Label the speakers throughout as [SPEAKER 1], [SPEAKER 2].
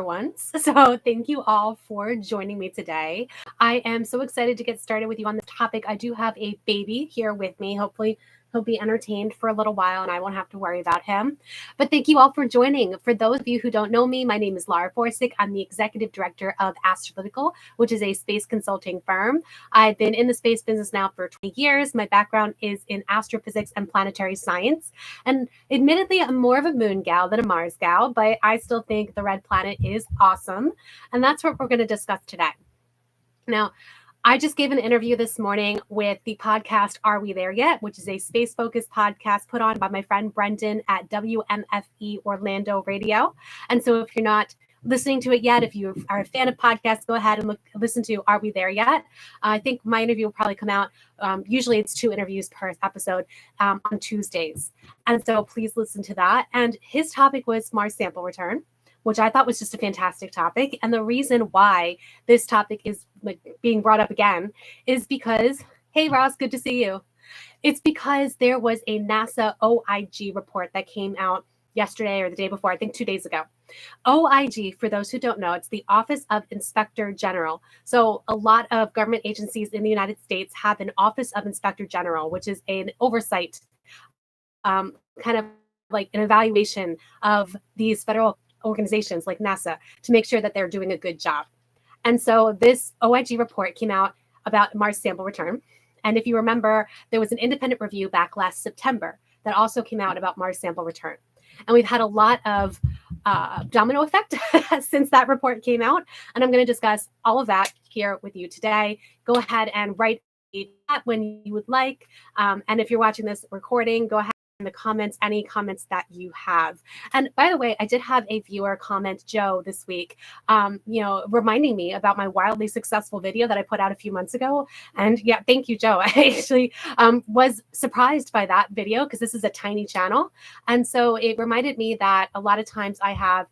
[SPEAKER 1] once. So thank you all for joining me today. I am so excited to get started with you on this topic. I do have a baby here with me. Hopefully, he'll be entertained for a little while and I won't have to worry about him. But thank you all for joining. For those of you who don't know me, my name is Lara Forsick. I'm the executive director of Astrolytical, which is a space consulting firm. I've been in the space business now for 20 years. My background is in astrophysics and planetary science. And admittedly, I'm more of a moon gal than a Mars gal, but I still think the red planet is awesome. And that's what we're going to discuss today. Now, I just gave an interview this morning with the podcast Are We There Yet?, which is a space-focused podcast put on by my friend Brendan at WMFE Orlando Radio. And so if you're not listening to it yet, if you are a fan of podcasts, go ahead and listen to Are We There Yet? I think my interview will probably come out. Usually it's 2 interviews per episode on Tuesdays. And so please listen to that. And his topic was Mars sample return, which I thought was just a fantastic topic. And the reason why this topic is being brought up again is because, hey, Ross, good to see you. It's because there was a NASA OIG report that came out yesterday or the day before, I think 2 days ago. OIG, for those who don't know, it's the Office of Inspector General. So a lot of government agencies in the United States have an Office of Inspector General, which is an oversight, kind of like an evaluation of these federal organizations like NASA to make sure that they're doing a good job. And so this OIG report came out about Mars sample return. And if you remember, there was an independent review back last September that also came out about Mars sample return. And we've had a lot of domino effect since that report came out. And I'm going to discuss all of that here with you today. Go ahead and write a chat when you would like. And if you're watching this recording, go ahead in the comments, any comments that you have. And by the way, I did have a viewer comment, Joe, this week, reminding me about my wildly successful video that I put out a few months ago. And yeah, thank you, Joe. I actually was surprised by that video because this is a tiny channel. And so it reminded me that a lot of times I have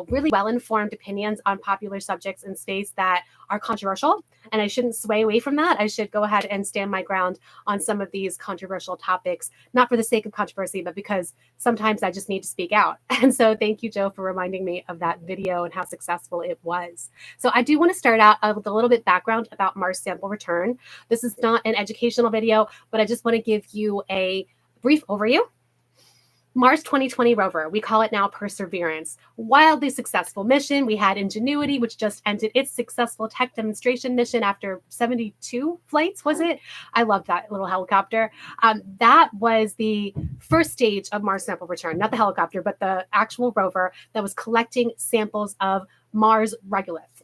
[SPEAKER 1] really well-informed opinions on popular subjects in space that are controversial, and I shouldn't sway away from that. I should go ahead and stand my ground on some of these controversial topics, not for the sake of controversy, but because sometimes I just need to speak out. And so thank you, Joe, for reminding me of that video and how successful it was. So I do want to start out with a little bit background about Mars sample return. This is not an educational video, but I just want to give you a brief overview. Mars 2020 rover, we call it now Perseverance. Wildly successful mission. We had Ingenuity, which just ended its successful tech demonstration mission after 72 flights, was it? I love that little helicopter. That was the first stage of Mars sample return, not the helicopter, but the actual rover that was collecting samples of Mars regolith.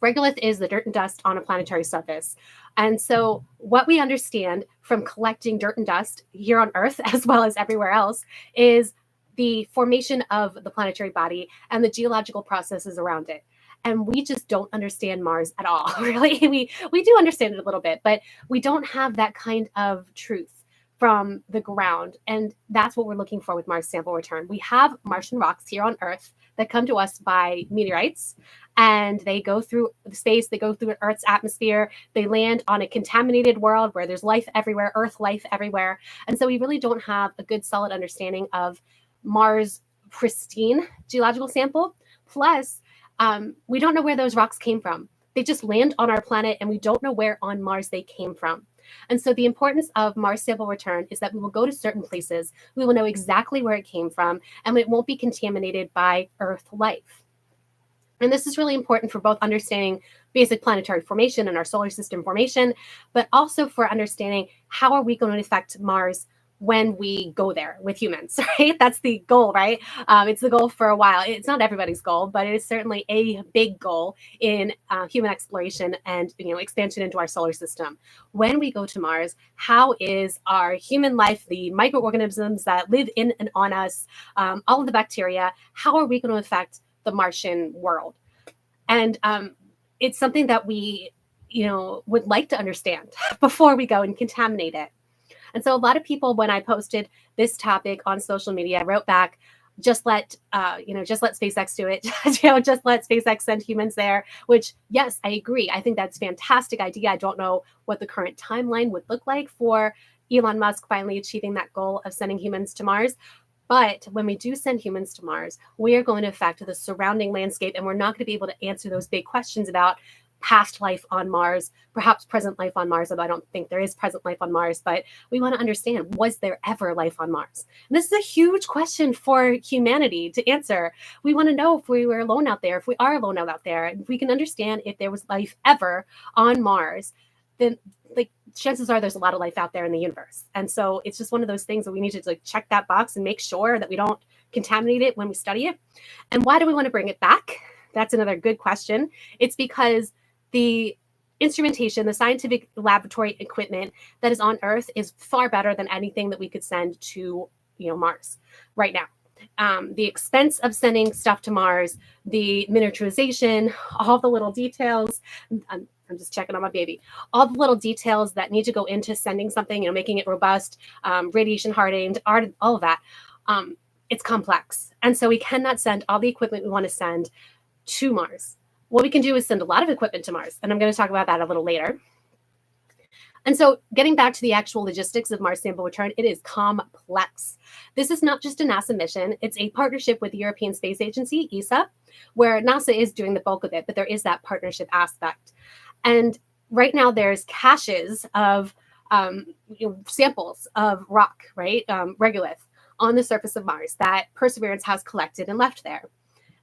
[SPEAKER 1] Regolith is the dirt and dust on a planetary surface. And so what we understand from collecting dirt and dust here on Earth, as well as everywhere else, is the formation of the planetary body and the geological processes around it. And we just don't understand Mars at all, really. We do understand it a little bit, but we don't have that kind of truth from the ground. And that's what we're looking for with Mars sample return. We have Martian rocks here on Earth that come to us by meteorites, and they go through space, they go through Earth's atmosphere, they land on a contaminated world where there's life everywhere, Earth life everywhere. And so we really don't have a good solid understanding of Mars' pristine geological sample. Plus, we don't know where those rocks came from. They just land on our planet and we don't know where on Mars they came from. And so the importance of Mars sample return is that we will go to certain places, we will know exactly where it came from, and it won't be contaminated by Earth life. And this is really important for both understanding basic planetary formation and our solar system formation, but also for understanding how are we going to affect Mars when we go there with humans, right? That's the goal, right? It's the goal for a while. It's not everybody's goal, but it is certainly a big goal in human exploration and expansion into our solar system. When we go to Mars, how is our human life, the microorganisms that live in and on us, all of the bacteria, how are we going to affect the Martian world? And it's something that we, would like to understand before we go and contaminate it. And so a lot of people, when I posted this topic on social media, wrote back, just let SpaceX do it. Just let SpaceX send humans there, which, yes, I agree. I think that's a fantastic idea. I don't know what the current timeline would look like for Elon Musk finally achieving that goal of sending humans to Mars. But when we do send humans to Mars, we are going to affect the surrounding landscape, and we're not going to be able to answer those big questions about past life on Mars, perhaps present life on Mars, although I don't think there is present life on Mars, but we want to understand, was there ever life on Mars? And this is a huge question for humanity to answer. We want to know if we were alone out there, if we are alone out there, if we can understand if there was life ever on Mars, then like chances are there's a lot of life out there in the universe. And so it's just one of those things that we need to like check that box and make sure that we don't contaminate it when we study it. And why do we want to bring it back? That's another good question. It's because the instrumentation, the scientific laboratory equipment that is on Earth is far better than anything that we could send to, Mars right now. The expense of sending stuff to Mars, the miniaturization, all the little details. I'm just checking on my baby. All the little details that need to go into sending something, making it robust, radiation hardened, all of that. It's complex. And so we cannot send all the equipment we want to send to Mars. What we can do is send a lot of equipment to Mars. And I'm going to talk about that a little later. And so getting back to the actual logistics of Mars sample return, it is complex. This is not just a NASA mission. It's a partnership with the European Space Agency, ESA, where NASA is doing the bulk of it, but there is that partnership aspect. And right now there's caches of samples of rock, right, regolith, on the surface of Mars that Perseverance has collected and left there.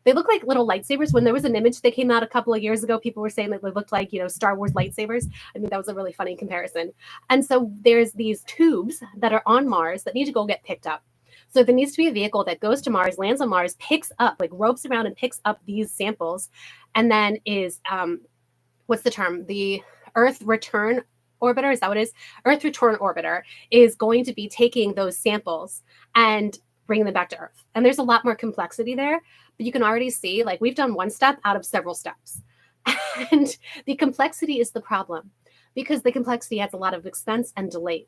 [SPEAKER 1] They look like little lightsabers. When there was an image that came out a couple of years ago, people were saying that they looked like, Star Wars lightsabers. I mean, that was a really funny comparison. And so there's these tubes that are on Mars that need to go get picked up. So there needs to be a vehicle that goes to Mars, lands on Mars, picks up, like ropes around and picks up these samples, and then is, what's the term? The Earth return orbiter, is that what it is? Earth return orbiter is going to be taking those samples and bringing them back to Earth. And there's a lot more complexity there, but you can already see, like, we've done one step out of several steps. And the complexity is the problem, because the complexity adds a lot of expense and delays.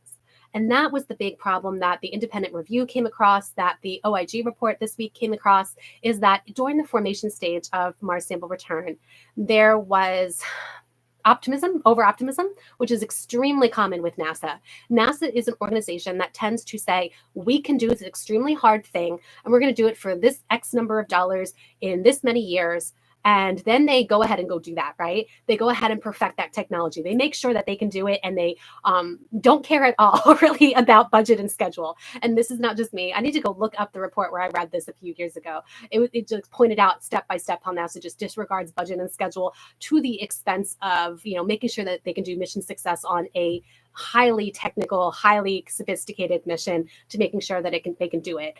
[SPEAKER 1] And that was the big problem that the independent review came across, that the OIG report this week came across, is that during the formation stage of Mars sample return, there was over optimism, which is extremely common with NASA. NASA is an organization that tends to say, we can do this extremely hard thing, and we're going to do it for this X number of dollars in this many years. And then they go ahead and go do that, right? They go ahead and perfect that technology. They make sure that they can do it, and they don't care at all really about budget and schedule. And this is not just me. I need to go look up the report where I read this a few years ago. It just pointed out step by step how NASA just disregards budget and schedule to the expense of, making sure that they can do mission success on a highly technical, highly sophisticated mission, to making sure that they can do it,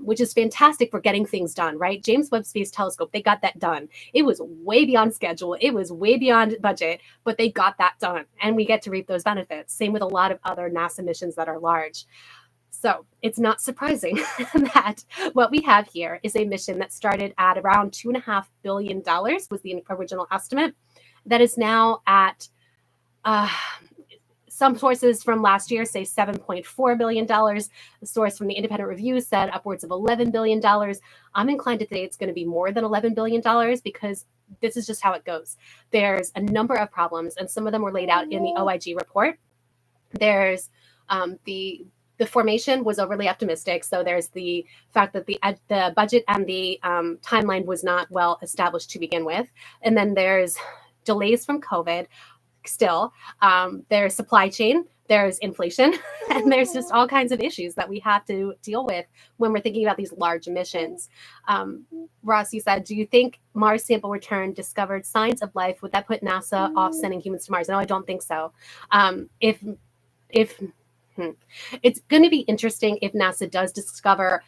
[SPEAKER 1] which is fantastic for getting things done, right? James Webb Space Telescope, they got that done. It was way beyond schedule. It was way beyond budget, but they got that done, and we get to reap those benefits. Same with a lot of other NASA missions that are large. So it's not surprising that what we have here is a mission that started at around $2.5 billion was the original estimate, that is now at some sources from last year say $7.4 billion. The source from the independent review said upwards of $11 billion. I'm inclined to say it's going to be more than $11 billion, because this is just how it goes. There's a number of problems, and some of them were laid out in the OIG report. There's the formation was overly optimistic. So there's the fact that the budget and the timeline was not well established to begin with. And then there's delays from COVID. Still, there's supply chain, there's inflation, and there's just all kinds of issues that we have to deal with when we're thinking about these large missions. Ross, you said, do you think Mars sample return discovered signs of life? Would that put NASA off sending humans to Mars? No, I don't think so. It's going to be interesting if NASA does discover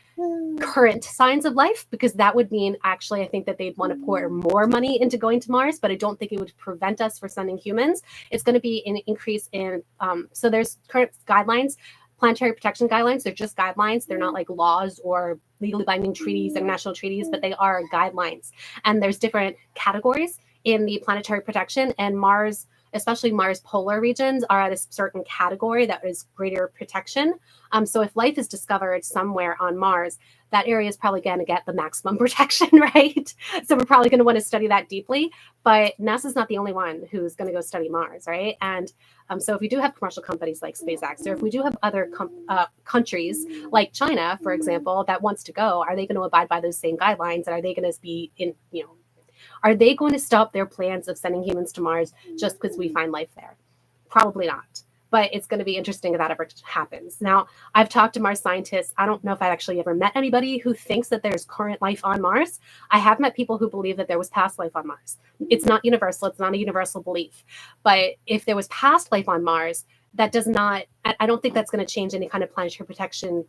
[SPEAKER 1] current signs of life, because that would mean, actually, I think that they'd want to pour more money into going to Mars, but I don't think it would prevent us from sending humans. It's going to be an increase in, so there's current guidelines, planetary protection guidelines. They're just guidelines. They're not like laws or legally binding treaties, international treaties, but they are guidelines. And there's different categories in the planetary protection, and Mars, especially Mars polar regions, are at a certain category that is greater protection. So if life is discovered somewhere on Mars, that area is probably going to get the maximum protection, right? So we're probably going to want to study that deeply. But NASA's not the only one who's going to go study Mars, right? And so if we do have commercial companies like SpaceX, or if we do have other countries like China, for example, that wants to go, are they going to abide by those same guidelines? And are they going to be are they going to stop their plans of sending humans to Mars just because we find life there? Probably not. But it's going to be interesting if that ever happens. Now, I've talked to Mars scientists. I don't know if I've actually ever met anybody who thinks that there's current life on Mars. I have met people who believe that there was past life on Mars. It's not universal. It's not a universal belief. But if there was past life on Mars, that does not, I don't think that's going to change any kind of planetary protection.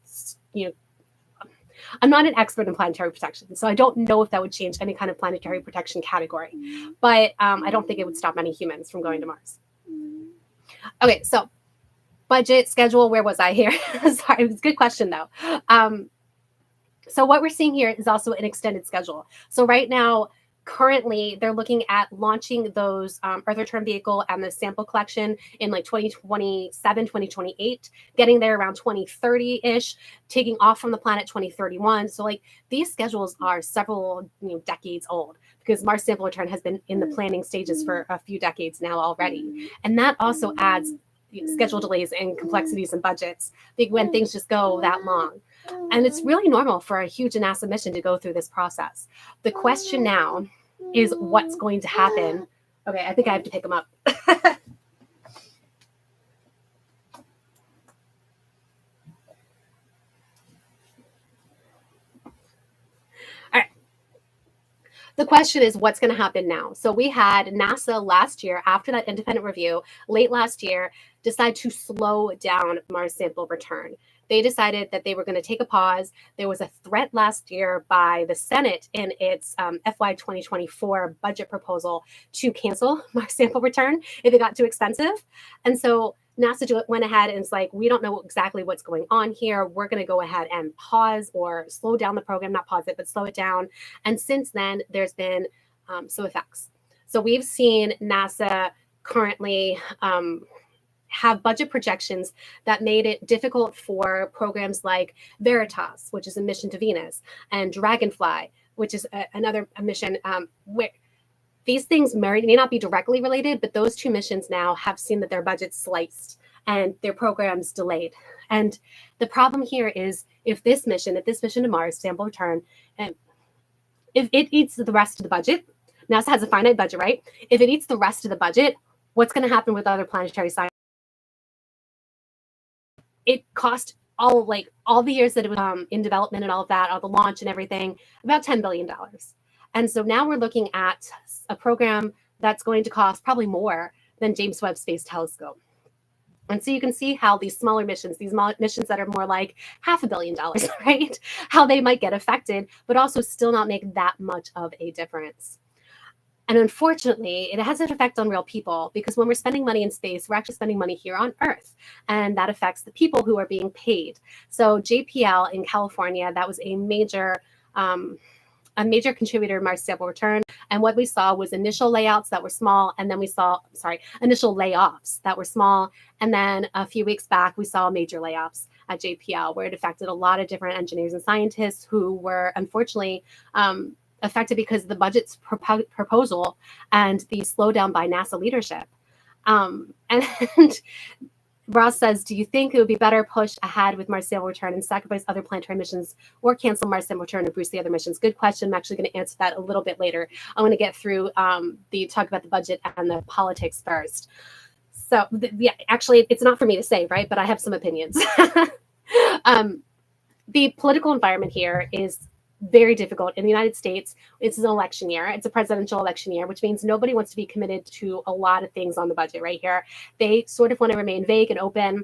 [SPEAKER 1] I'm not an expert in planetary protection, so I don't know if that would change any kind of planetary protection category. But I don't think it would stop many humans from going to Mars. Okay, so budget, schedule, where was I here? Sorry, it was a good question though. So what we're seeing here is also an extended schedule. So right now, currently, they're looking at launching those Earth return vehicle and the sample collection in like 2027, 2028, getting there around 2030-ish, taking off from the planet 2031. So like these schedules are several decades old, because Mars sample return has been in the planning stages for a few decades now already. And that also adds schedule delays and complexities and budgets when things just go that long. And it's really normal for a huge NASA mission to go through this process. The question now is what's going to happen. Okay, I think I have to pick them up. The question is what's going to happen now. So we had NASA last year, after that independent review, late last year, decide to slow down Mars sample return. They decided that they were going to take a pause. There was a threat last year by the Senate in its FY 2024 budget proposal to cancel Mars sample return if it got too expensive. And so NASA went ahead and it's like, we don't know exactly what's going on here. We're going to go ahead and pause or slow down the program, not pause it, but slow it down. And since then, there's been some effects. So we've seen NASA currently have budget projections that made it difficult for programs like Veritas, which is a mission to Venus, and Dragonfly, which is another mission where these things may not be directly related, but those two missions now have seen that their budgets sliced and their programs delayed. And the problem here is if this mission to Mars, sample return, and if it eats the rest of the budget, NASA has a finite budget, right? If it eats the rest of the budget, what's going to happen with other planetary science? It cost all the years that it was in development and all of that, all the launch and everything, about $10 billion. And so now we're looking at a program that's going to cost probably more than James Webb Space Telescope. And so you can see how these smaller missions, these missions that are more like $500 million, right? How they might get affected, but also still not make that much of a difference. And unfortunately, it has an effect on real people, because when we're spending money in space, we're actually spending money here on Earth. And that affects the people who are being paid. So JPL in California, that was a major contributor to Mars sample return. And what we saw was initial layouts that were small, and then we saw, initial layoffs that were small. And then a few weeks back, we saw major layoffs at JPL, where it affected a lot of different engineers and scientists who were unfortunately affected because of the budget's proposal and the slowdown by NASA leadership. And Ross says, do you think it would be better push ahead with Mars sample return and sacrifice other planetary missions, or cancel Mars sample return and boost the other missions? Good question. I'm actually going to answer that a little bit later. I'm going to get through talk about the budget and the politics first. So yeah, actually, it's not for me to say, right? But I have some opinions. The political environment here is very difficult. In the United States, it's an election year. It's a presidential election year, which means nobody wants to be committed to a lot of things on the budget right here. They sort of want to remain vague and open.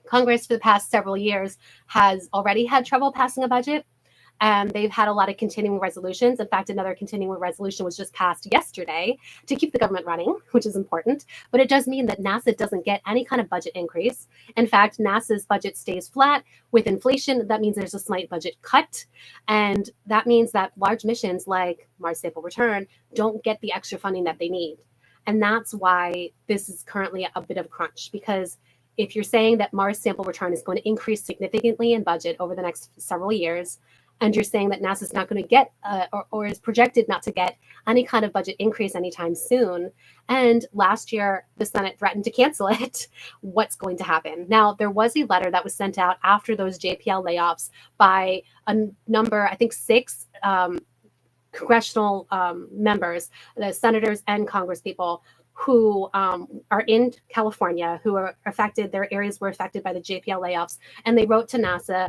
[SPEAKER 1] Congress for the past several years has already had trouble passing a budget. They've had a lot of continuing resolutions. In fact, another continuing resolution was just passed yesterday to keep the government running, which is important. But it does mean that NASA doesn't get any kind of budget increase. In fact, NASA's budget stays flat. With inflation, that means there's a slight budget cut. And that means that large missions like Mars sample return don't get the extra funding that they need. And that's why this is currently a bit of a crunch, because if you're saying that Mars sample return is going to increase significantly in budget over the next several years, and you're saying that NASA's not going to get or is projected not to get any kind of budget increase anytime soon. And last year, the Senate threatened to cancel it. What's going to happen? Now, there was a letter that was sent out after those JPL layoffs by a number, I think 6 congressional members, the senators and congresspeople who are in California, who are affected, their areas were affected by the JPL layoffs, and they wrote to NASA,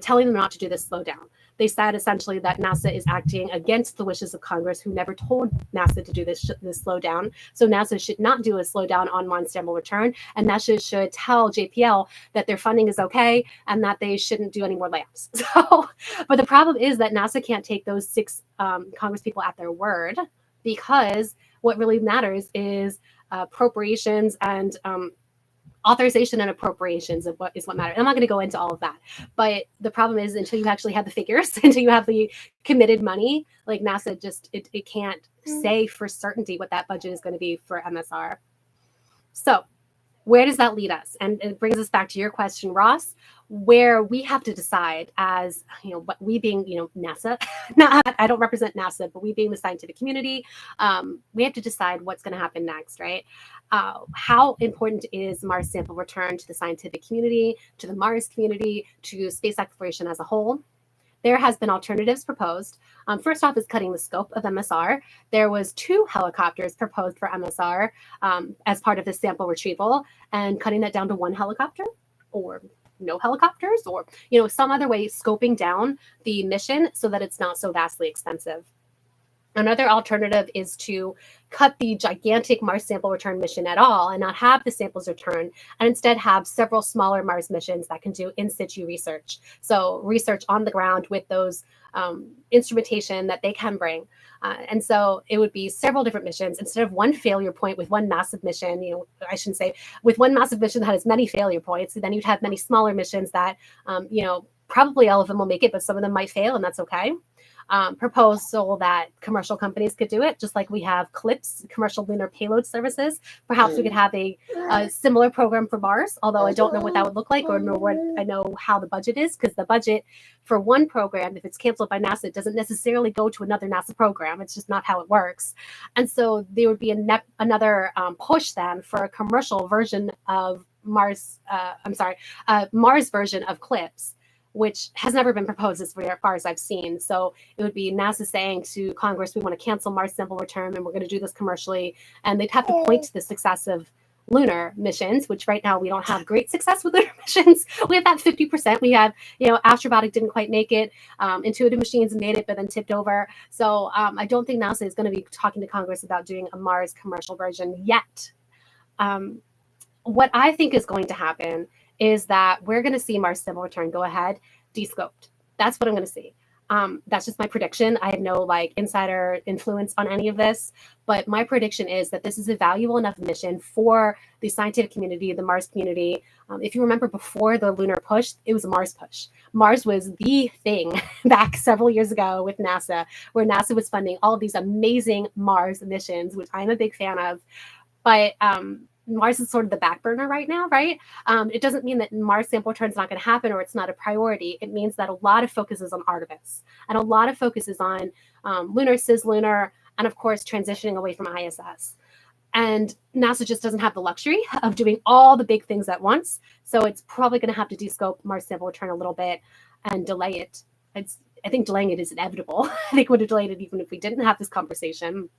[SPEAKER 1] telling them not to do this slowdown. They said essentially that NASA is acting against the wishes of Congress, who never told NASA to do this slowdown. So NASA should not do a slowdown on Mars sample return, and NASA should tell JPL that their funding is okay and that they shouldn't do any more layoffs. So, but the problem is that NASA can't take those 6 Congress people at their word, because what really matters is appropriations and authorization and appropriations of what matters. I'm not going to go into all of that, but the problem is until you actually have the figures, until you have the committed money, like NASA just it can't say for certainty what that budget is going to be for MSR. So where does that lead us? And it brings us back to your question, Ross, where we have to decide as, what we being, NASA, I don't represent NASA, but we being the scientific community, we have to decide what's going to happen next, right? How important is Mars sample return to the scientific community, to the Mars community, to space exploration as a whole? There has been alternatives proposed. First off is cutting the scope of MSR. There was 2 helicopters proposed for MSR as part of this sample retrieval, and cutting that down to 1 helicopter or no helicopters, or some other way, scoping down the mission so that it's not so vastly expensive. Another alternative is to cut the gigantic Mars sample return mission at all and not have the samples return, and instead have several smaller Mars missions that can do in situ research. So research on the ground with those instrumentation that they can bring. And so it would be several different missions instead of one failure point with one massive mission. I shouldn't say with one massive mission that has many failure points. Then you'd have many smaller missions that, probably all of them will make it, but some of them might fail, and that's okay. Proposal that commercial companies could do it, just like we have CLIPS, commercial lunar payload services. Perhaps we could have a similar program for Mars, although I don't know what that would look like, or I know how the budget is, because the budget for one program, if it's canceled by NASA, it doesn't necessarily go to another NASA program. It's just not how it works. And so there would be another push then for a commercial version of Mars, Mars version of CLIPS, which has never been proposed as far as I've seen. So it would be NASA saying to Congress, we want to cancel Mars sample return, and we're going to do this commercially. And they'd have to point to the success of lunar missions, which right now we don't have great success with lunar missions. We have that 50%. We have, Astrobotic didn't quite make it. Intuitive Machines made it, but then tipped over. So I don't think NASA is going to be talking to Congress about doing a Mars commercial version yet. What I think is going to happen is that we're going to see Mars sample return go ahead, descoped. That's what I'm going to see. That's just my prediction. I have no insider influence on any of this, but my prediction is that this is a valuable enough mission for the scientific community, the Mars community. If you remember, before the lunar push, it was a Mars push. Mars was the thing back several years ago with NASA, where NASA was funding all of these amazing Mars missions, which I'm a big fan of. But Mars is sort of the back burner right now, right? It doesn't mean that Mars sample return is not going to happen or it's not a priority. It means that a lot of focus is on Artemis, and a lot of focus is on lunar, cislunar, and of course, transitioning away from ISS. And NASA just doesn't have the luxury of doing all the big things at once. So it's probably going to have to descope Mars sample return a little bit and delay it. I think delaying it is inevitable. I think it would have delayed it even if we didn't have this conversation.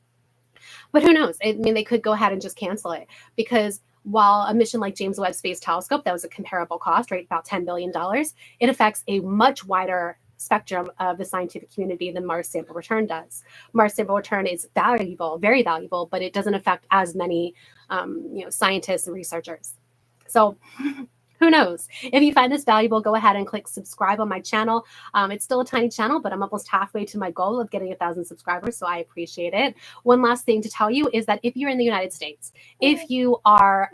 [SPEAKER 1] But who knows? I mean, they could go ahead and just cancel it, because while a mission like James Webb Space Telescope, that was a comparable cost, right, about $10 billion, it affects a much wider spectrum of the scientific community than Mars sample return does. Mars sample return is valuable, very valuable, but it doesn't affect as many scientists and researchers. So who knows? If you find this valuable, go ahead and click subscribe on my channel. It's still a tiny channel, but I'm almost halfway to my goal of getting 1,000 subscribers, so I appreciate it. One last thing to tell you is that if you're in the United States, if you are,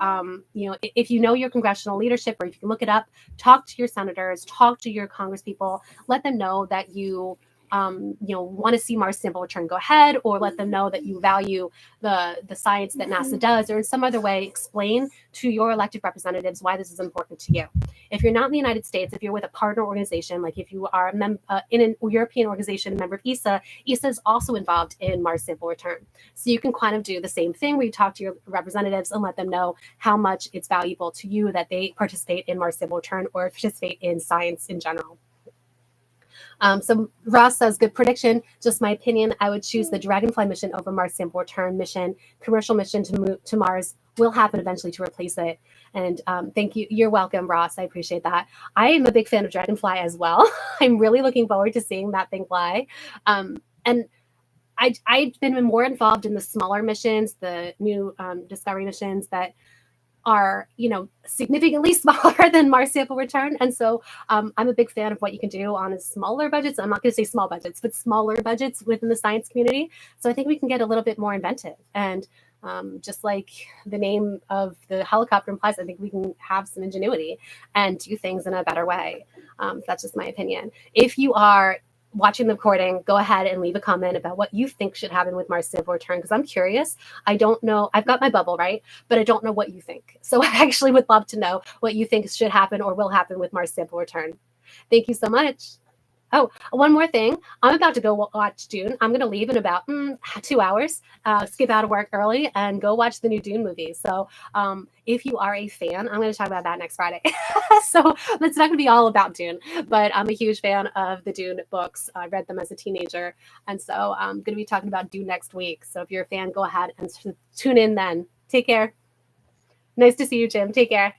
[SPEAKER 1] if you know your congressional leadership, or if you can look it up, talk to your senators, talk to your congresspeople, let them know that you want to see Mars sample return, go ahead, or let them know that you value the science that NASA does, or in some other way explain to your elected representatives why this is important to you. If you're not in the United States, if you're with a partner organization, like if you are in a European organization, a member of ESA, ESA is also involved in Mars sample return. So you can kind of do the same thing where you talk to your representatives and let them know how much it's valuable to you that they participate in Mars sample return or participate in science in general. So Ross says, good prediction. Just my opinion. I would choose the Dragonfly mission over Mars sample return mission. Commercial mission to Mars will happen eventually to replace it. And thank you. You're welcome, Ross. I appreciate that. I am a big fan of Dragonfly as well. I'm really looking forward to seeing that thing fly. And I've been more involved in the smaller missions, the new Discovery missions that are, significantly smaller than Mars sample return. And so I'm a big fan of what you can do on a smaller budgets. I'm not going to say small budgets, but smaller budgets within the science community. So I think we can get a little bit more inventive. And just like the name of the helicopter implies, I think we can have some ingenuity and do things in a better way. That's just my opinion. If you are watching the recording, go ahead and leave a comment about what you think should happen with Mars sample return, because I'm curious. I don't know. I've got my bubble, right? But I don't know what you think. So I actually would love to know what you think should happen or will happen with Mars sample return. Thank you so much. Oh, one more thing. I'm about to go watch Dune. I'm going to leave in about 2 hours, skip out of work early, and go watch the new Dune movie. So if you are a fan, I'm going to talk about that next Friday. So it's not going to be all about Dune, but I'm a huge fan of the Dune books. I read them as a teenager. And so I'm going to be talking about Dune next week. So if you're a fan, go ahead and tune in then. Take care. Nice to see you, Jim. Take care.